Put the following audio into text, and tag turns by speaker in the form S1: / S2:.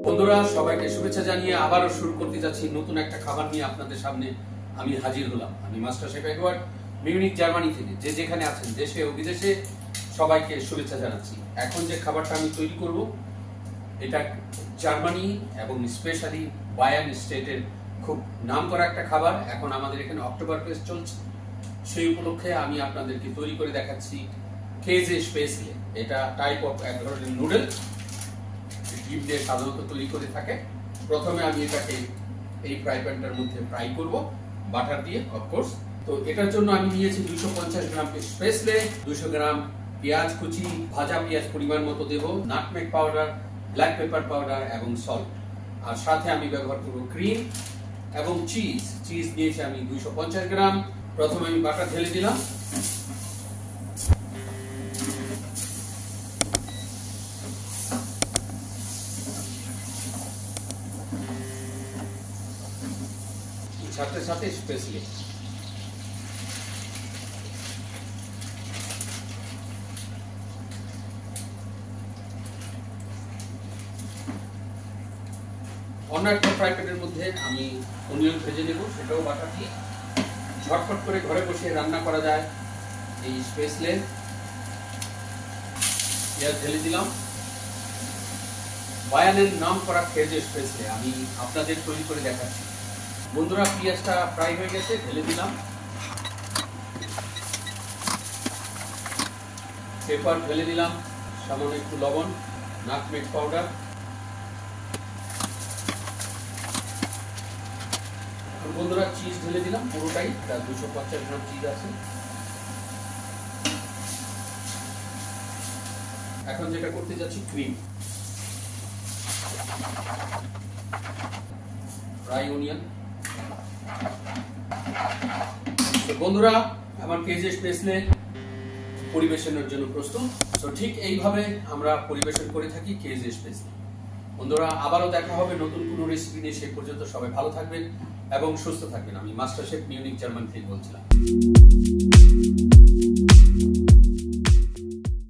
S1: বন্ধুরা সবাইকে শুভেচ্ছা জানিয়ে আবারও শুরু করতে যাচ্ছি নতুন একটা খাবার নিয়ে আপনাদের সামনে আমি হাজির হলাম। আমি master chef Edward, Munich Germany থেকে। যে যেখানে আছেন দেশে ও বিদেশে সবাইকে শুভেচ্ছা জানাচ্ছি। এখন যে খাবারটা আমি তৈরি করব এটা জার্মানি এবং স্পেশালি বায়ার্ন স্টেটের খুব নামকরা একটা খাবার। এখন আমাদের এখানে অক্টোবর ফেস্ট চলছে, সেই উপলক্ষে আমি আপনাদেরকে তৈরি করে দেখাচ্ছি কেজে স্পেসলে। এটা টাইপ অফ এক ধরনের নুডল, ডিম দিয়ে সাধারণত তৈরি করে থাকে। প্রথমে আমি এটাকে এই ফ্রাই প্যানটার মধ্যে ফ্রাই করব বাটার দিয়ে অফকোর্স। তো এটার জন্য আমি নিয়েছি 250 গ্রাম স্পেসলে, 200 গ্রাম পেঁয়াজ কুচি, ভাজা পেঁয়াজ পরিমাণ মতো দেব, nutmeg powder, black pepper powder এবং সল্ট। আর সাথে আমি ব্যবহার করব ক্রিম এবং চিজ নিয়েছি আমি 250 গ্রাম। প্রথমে আমি বাটার ঢেলে দিলাম, সাথে সাথে স্পেসলি অন্য একটা ফ্রাই প্যানের মধ্যে আমি অনিয়ন ভেজে নেব, সেটাও বাটার দিয়ে। ঝটপট করে ঘরে বসে রান্না করা যায় এই স্পেসলে। পেঁয়াজ ঢেলে দিলাম। বায়ানের নাম করা কেজে স্পেসলে আমি আপনাদের তৈরি করে দেখাচ্ছি। বন্ধুরা পেঁয়াজটা ফ্রাই হয়ে গেছে, ঢেলে দিলাম। পেপার ঢেলে দিলাম, সামান্য একটু লবণ, নাটমেগ পাউডার। বন্ধুরা চিজ ঢেলে দিলাম পুরোটাই, 250 গ্রাম চিজ আছে। এখন যেটা করতে যাচ্ছি ক্রিম, ফ্রাই অনিয়ন। বন্ধুরা আমার কেজে স্পেসলে পরিবেশনের জন্য প্রস্তুত। তো ঠিক এইভাবে আমরা পরিবেশন করে থাকি কেজে স্পেসলে। বন্ধুরা আবারও দেখা হবে নতুন কোনো রেসিপি নিয়ে। সেই পর্যন্ত সবাই ভালো থাকবেন এবং সুস্থ থাকবেন। আমি মাস্টার শেফ মিউনিক জার্মানি থেকে বলছিলাম।